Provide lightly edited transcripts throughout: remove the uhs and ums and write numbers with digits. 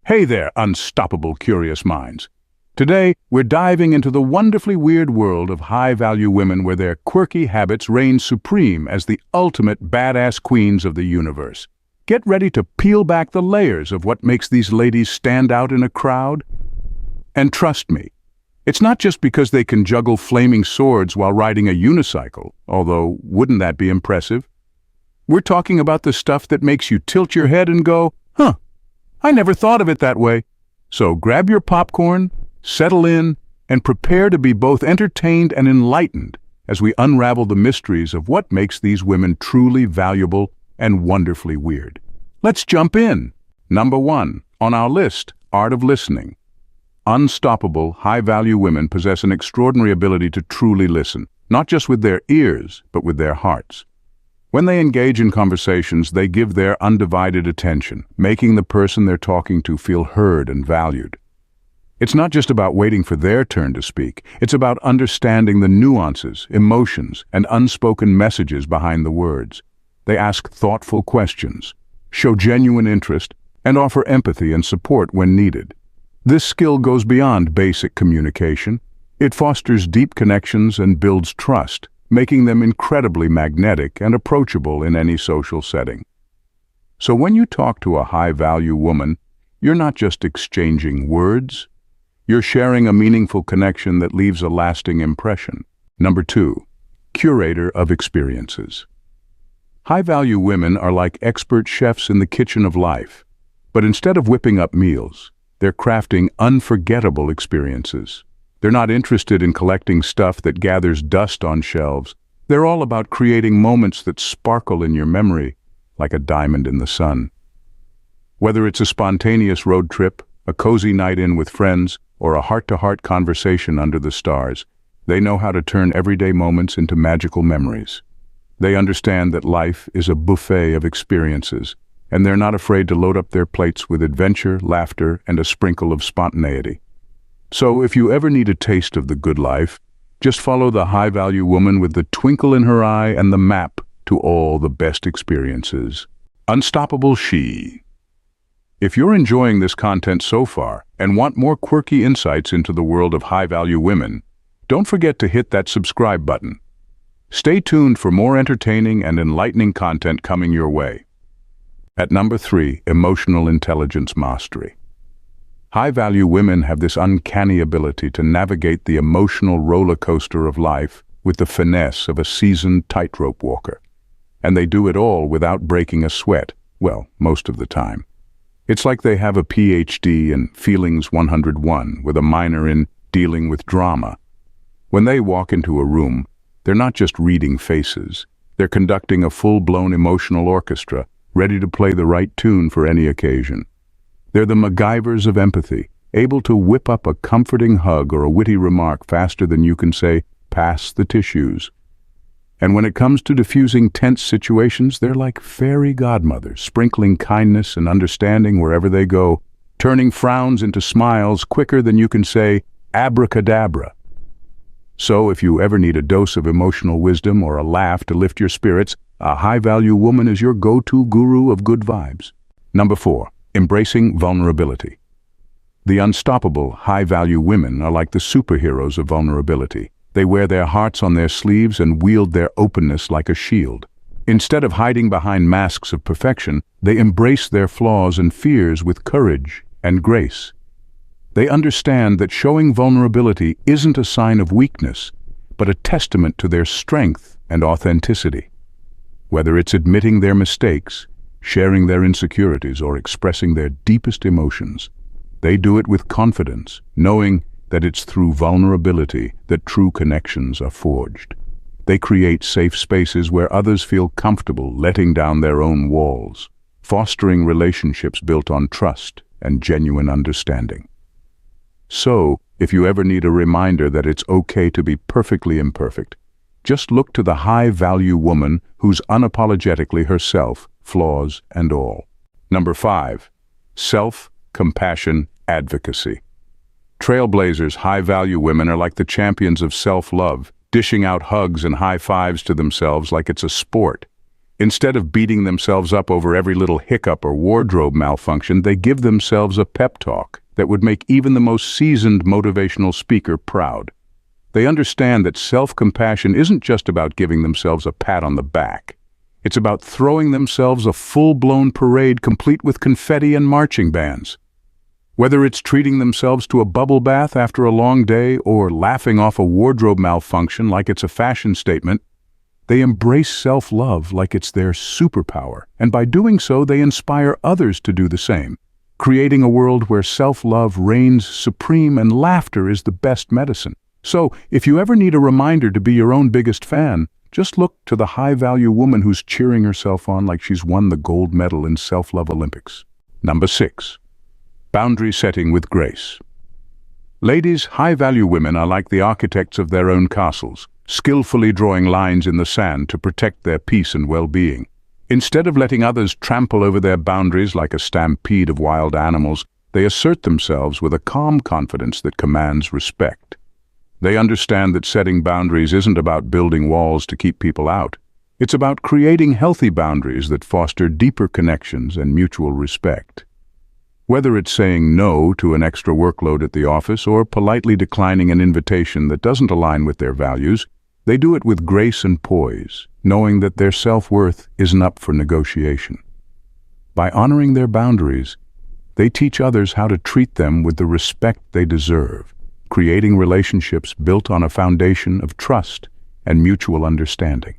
Hey there, unstoppable curious minds. Today, we're diving into the wonderfully weird world of high-value women where their quirky habits reign supreme as the ultimate badass queens of the universe. Get ready to peel back the layers of what makes these ladies stand out in a crowd. And trust me, it's not just because they can juggle flaming swords while riding a unicycle, although wouldn't that be impressive? We're talking about the stuff that makes you tilt your head and go, huh, I never thought of it that way. So grab your popcorn, settle in, and prepare to be both entertained and enlightened as we unravel the mysteries of what makes these women truly valuable and wonderfully weird. Let's jump in. Number 1, on our list, art of listening. Unstoppable, high-value women possess an extraordinary ability to truly listen, not just with their ears, but with their hearts. When they engage in conversations, they give their undivided attention, making the person they're talking to feel heard and valued. It's not just about waiting for their turn to speak. It's about understanding the nuances, emotions, and unspoken messages behind the words. They ask thoughtful questions, show genuine interest, and offer empathy and support when needed. This skill goes beyond basic communication. It fosters deep connections and builds trust, making them incredibly magnetic and approachable in any social setting. So when you talk to a high-value woman, you're not just exchanging words, you're sharing a meaningful connection that leaves a lasting impression. Number 2, curator of experiences. High-value women are like expert chefs in the kitchen of life, but instead of whipping up meals, they're crafting unforgettable experiences. They're not interested in collecting stuff that gathers dust on shelves. They're all about creating moments that sparkle in your memory, like a diamond in the sun. Whether it's a spontaneous road trip, a cozy night in with friends, or a heart-to-heart conversation under the stars, they know how to turn everyday moments into magical memories. They understand that life is a buffet of experiences, and they're not afraid to load up their plates with adventure, laughter, and a sprinkle of spontaneity. So if you ever need a taste of the good life, just follow the high-value woman with the twinkle in her eye and the map to all the best experiences. Unstoppable She. If you're enjoying this content so far and want more quirky insights into the world of high-value women, don't forget to hit that subscribe button. Stay tuned for more entertaining and enlightening content coming your way. At number 3, emotional intelligence mastery. High-value women have this uncanny ability to navigate the emotional roller coaster of life with the finesse of a seasoned tightrope walker. And they do it all without breaking a sweat, well, most of the time. It's like they have a PhD in Feelings 101 with a minor in dealing with drama. When they walk into a room, they're not just reading faces. They're conducting a full-blown emotional orchestra, ready to play the right tune for any occasion. They're the MacGyvers of empathy, able to whip up a comforting hug or a witty remark faster than you can say, "Pass the tissues." And when it comes to diffusing tense situations, they're like fairy godmothers, sprinkling kindness and understanding wherever they go, turning frowns into smiles quicker than you can say, "Abracadabra." So if you ever need a dose of emotional wisdom or a laugh to lift your spirits, a high-value woman is your go-to guru of good vibes. Number 4. Embracing vulnerability. The unstoppable, high-value women are like the superheroes of vulnerability. They wear their hearts on their sleeves and wield their openness like a shield. Instead of hiding behind masks of perfection, they embrace their flaws and fears with courage and grace. They understand that showing vulnerability isn't a sign of weakness, but a testament to their strength and authenticity. Whether it's admitting their mistakes, sharing their insecurities, or expressing their deepest emotions, they do it with confidence, knowing that it's through vulnerability that true connections are forged. They create safe spaces where others feel comfortable letting down their own walls, fostering relationships built on trust and genuine understanding. So, if you ever need a reminder that it's okay to be perfectly imperfect, just look to the high-value woman who's unapologetically herself, flaws and all. Number 5. Self-compassion advocacy. Trailblazers, high-value women are like the champions of self-love, dishing out hugs and high fives to themselves like it's a sport. Instead of beating themselves up over every little hiccup or wardrobe malfunction, they give themselves a pep talk that would make even the most seasoned motivational speaker proud. They understand that self-compassion isn't just about giving themselves a pat on the back. It's about throwing themselves a full-blown parade complete with confetti and marching bands. Whether it's treating themselves to a bubble bath after a long day or laughing off a wardrobe malfunction like it's a fashion statement, they embrace self-love like it's their superpower, and by doing so, they inspire others to do the same, creating a world where self-love reigns supreme and laughter is the best medicine. So, if you ever need a reminder to be your own biggest fan, just look to the high-value woman who's cheering herself on like she's won the gold medal in Self-Love Olympics. Number 6. Boundary setting with grace. Ladies, high-value women are like the architects of their own castles, skillfully drawing lines in the sand to protect their peace and well-being. Instead of letting others trample over their boundaries like a stampede of wild animals, they assert themselves with a calm confidence that commands respect. They understand that setting boundaries isn't about building walls to keep people out. It's about creating healthy boundaries that foster deeper connections and mutual respect. Whether it's saying no to an extra workload at the office or politely declining an invitation that doesn't align with their values, they do it with grace and poise, knowing that their self-worth isn't up for negotiation. By honoring their boundaries, they teach others how to treat them with the respect they deserve, creating relationships built on a foundation of trust and mutual understanding.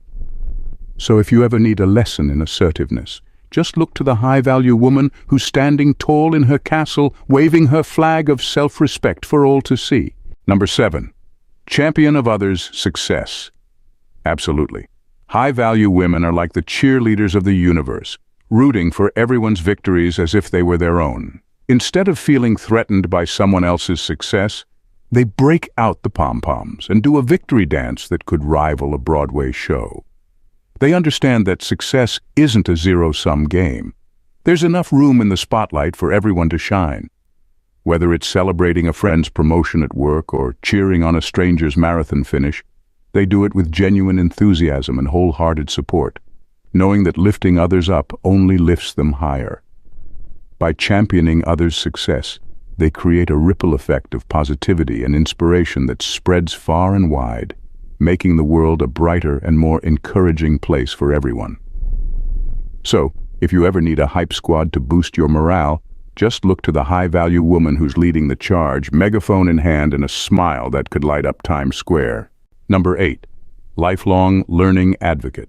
So if you ever need a lesson in assertiveness, just look to the high-value woman who's standing tall in her castle, waving her flag of self-respect for all to see. Number 7. Champion of others' success. Absolutely. High-value women are like the cheerleaders of the universe, rooting for everyone's victories as if they were their own. Instead of feeling threatened by someone else's success, they break out the pom-poms and do a victory dance that could rival a Broadway show. They understand that success isn't a zero-sum game. There's enough room in the spotlight for everyone to shine. Whether it's celebrating a friend's promotion at work or cheering on a stranger's marathon finish, they do it with genuine enthusiasm and wholehearted support, knowing that lifting others up only lifts them higher. By championing others' success, they create a ripple effect of positivity and inspiration that spreads far and wide, making the world a brighter and more encouraging place for everyone. So, if you ever need a hype squad to boost your morale, just look to the high-value woman who's leading the charge, megaphone in hand and a smile that could light up Times Square. Number 8. Lifelong learning advocate.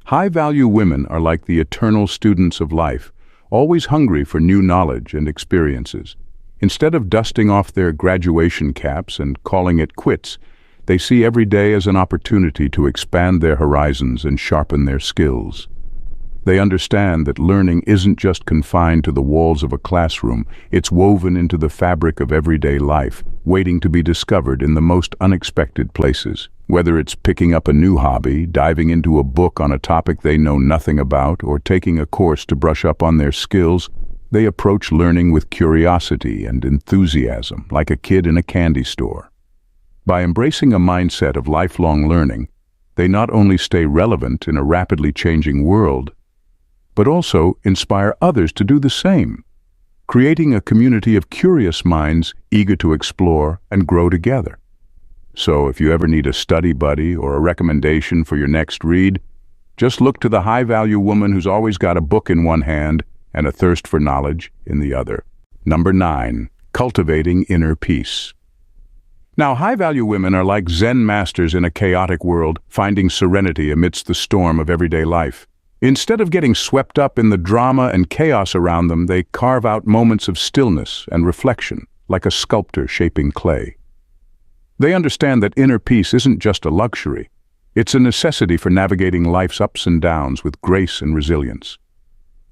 High-value women are like the eternal students of life, always hungry for new knowledge and experiences. Instead of dusting off their graduation caps and calling it quits, they see every day as an opportunity to expand their horizons and sharpen their skills. They understand that learning isn't just confined to the walls of a classroom, it's woven into the fabric of everyday life, waiting to be discovered in the most unexpected places. Whether it's picking up a new hobby, diving into a book on a topic they know nothing about, or taking a course to brush up on their skills, they approach learning with curiosity and enthusiasm, like a kid in a candy store. By embracing a mindset of lifelong learning, they not only stay relevant in a rapidly changing world, but also inspire others to do the same, creating a community of curious minds eager to explore and grow together. So if you ever need a study buddy or a recommendation for your next read, just look to the high-value woman who's always got a book in one hand and a thirst for knowledge in the other. Number 9. Cultivating inner peace. Now, high-value women are like Zen masters in a chaotic world, finding serenity amidst the storm of everyday life. Instead of getting swept up in the drama and chaos around them, they carve out moments of stillness and reflection, like a sculptor shaping clay. They understand that inner peace isn't just a luxury. It's a necessity for navigating life's ups and downs with grace and resilience.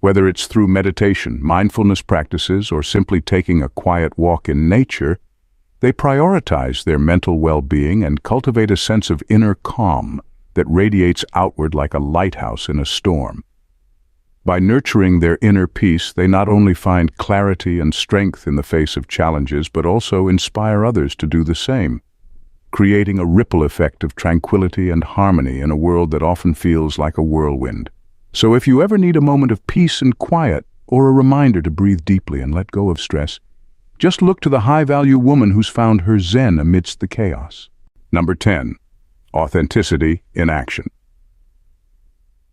Whether it's through meditation, mindfulness practices, or simply taking a quiet walk in nature, they prioritize their mental well-being and cultivate a sense of inner calm that radiates outward like a lighthouse in a storm. By nurturing their inner peace, they not only find clarity and strength in the face of challenges, but also inspire others to do the same, creating a ripple effect of tranquility and harmony in a world that often feels like a whirlwind. So if you ever need a moment of peace and quiet, or a reminder to breathe deeply and let go of stress, just look to the high-value woman who's found her zen amidst the chaos. Number 10. Authenticity in action.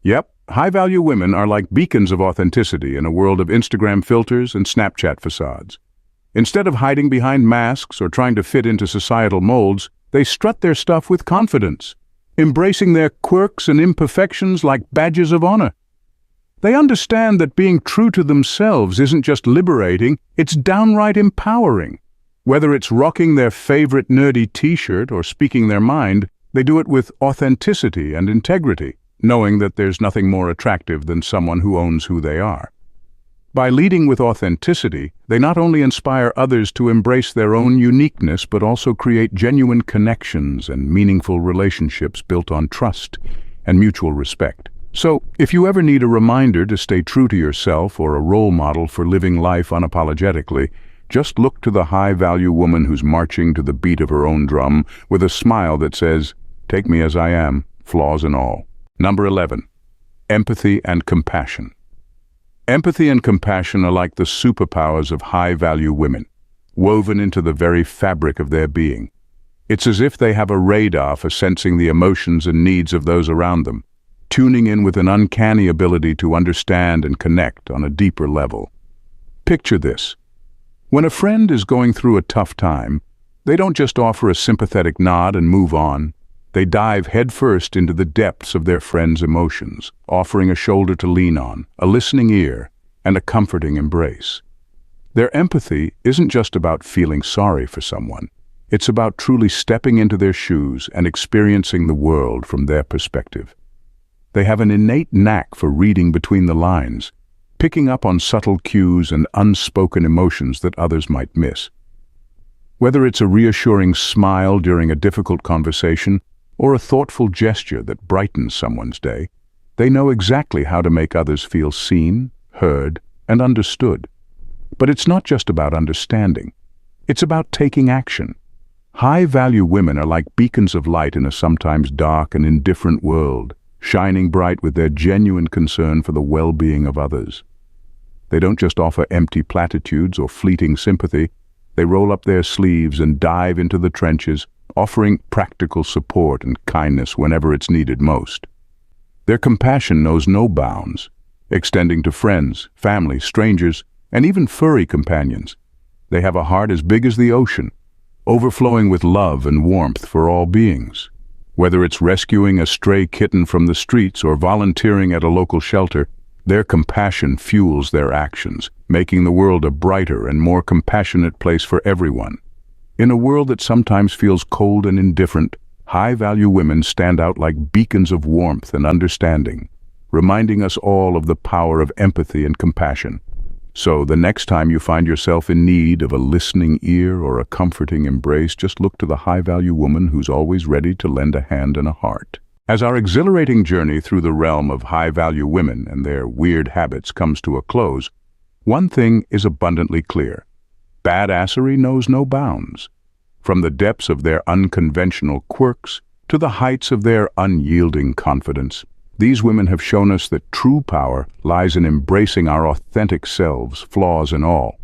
Yep, high-value women are like beacons of authenticity in a world of Instagram filters and Snapchat facades. Instead of hiding behind masks or trying to fit into societal molds, they strut their stuff with confidence, embracing their quirks and imperfections like badges of honor. They understand that being true to themselves isn't just liberating, it's downright empowering. Whether it's rocking their favorite nerdy t-shirt or speaking their mind, they do it with authenticity and integrity, knowing that there's nothing more attractive than someone who owns who they are. By leading with authenticity, they not only inspire others to embrace their own uniqueness, but also create genuine connections and meaningful relationships built on trust and mutual respect. So, if you ever need a reminder to stay true to yourself or a role model for living life unapologetically, just look to the high-value woman who's marching to the beat of her own drum with a smile that says, "Take me as I am, flaws and all." Number 11. Empathy and compassion. Empathy and compassion are like the superpowers of high-value women, woven into the very fabric of their being. It's as if they have a radar for sensing the emotions and needs of those around them, tuning in with an uncanny ability to understand and connect on a deeper level. Picture this. When a friend is going through a tough time, they don't just offer a sympathetic nod and move on. They dive headfirst into the depths of their friend's emotions, offering a shoulder to lean on, a listening ear, and a comforting embrace. Their empathy isn't just about feeling sorry for someone. It's about truly stepping into their shoes and experiencing the world from their perspective. They have an innate knack for reading between the lines, picking up on subtle cues and unspoken emotions that others might miss. Whether it's a reassuring smile during a difficult conversation or a thoughtful gesture that brightens someone's day, they know exactly how to make others feel seen, heard, and understood. But it's not just about understanding. It's about taking action. High-value women are like beacons of light in a sometimes dark and indifferent world, shining bright with their genuine concern for the well-being of others. They don't just offer empty platitudes or fleeting sympathy. They roll up their sleeves and dive into the trenches, offering practical support and kindness whenever it's needed most. Their compassion knows no bounds, extending to friends, family, strangers, and even furry companions. They have a heart as big as the ocean, overflowing with love and warmth for all beings. Whether it's rescuing a stray kitten from the streets or volunteering at a local shelter, their compassion fuels their actions, making the world a brighter and more compassionate place for everyone. In a world that sometimes feels cold and indifferent, high-value women stand out like beacons of warmth and understanding, reminding us all of the power of empathy and compassion. So, the next time you find yourself in need of a listening ear or a comforting embrace, just look to the high-value woman who's always ready to lend a hand and a heart. As our exhilarating journey through the realm of high-value women and their weird habits comes to a close, one thing is abundantly clear. Badassery knows no bounds. From the depths of their unconventional quirks to the heights of their unyielding confidence, these women have shown us that true power lies in embracing our authentic selves, flaws and all.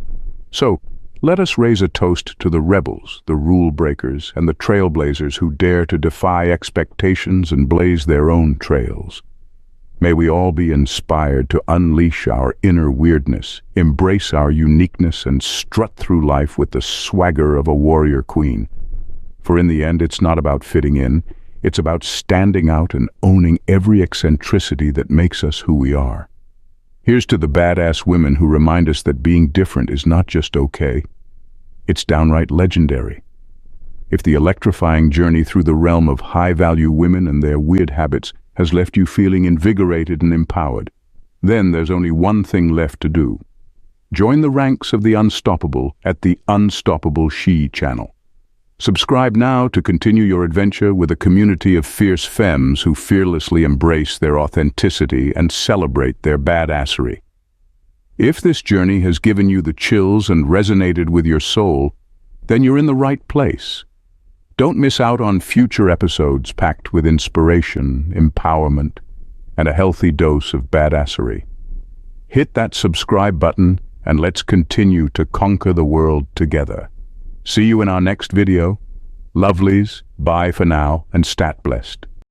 So, let us raise a toast to the rebels, the rule breakers, and the trailblazers who dare to defy expectations and blaze their own trails. May we all be inspired to unleash our inner weirdness, embrace our uniqueness, and strut through life with the swagger of a warrior queen. For in the end, it's not about fitting in. It's about standing out and owning every eccentricity that makes us who we are. Here's to the badass women who remind us that being different is not just okay, it's downright legendary. If the electrifying journey through the realm of high-value women and their weird habits has left you feeling invigorated and empowered, then there's only one thing left to do. Join the ranks of the unstoppable at the Unstoppable She channel. Subscribe now to continue your adventure with a community of fierce femmes who fearlessly embrace their authenticity and celebrate their badassery. If this journey has given you the chills and resonated with your soul, then you're in the right place. Don't miss out on future episodes packed with inspiration, empowerment, and a healthy dose of badassery. Hit that subscribe button and let's continue to conquer the world together. See you in our next video. Lovelies, bye for now and stat blessed.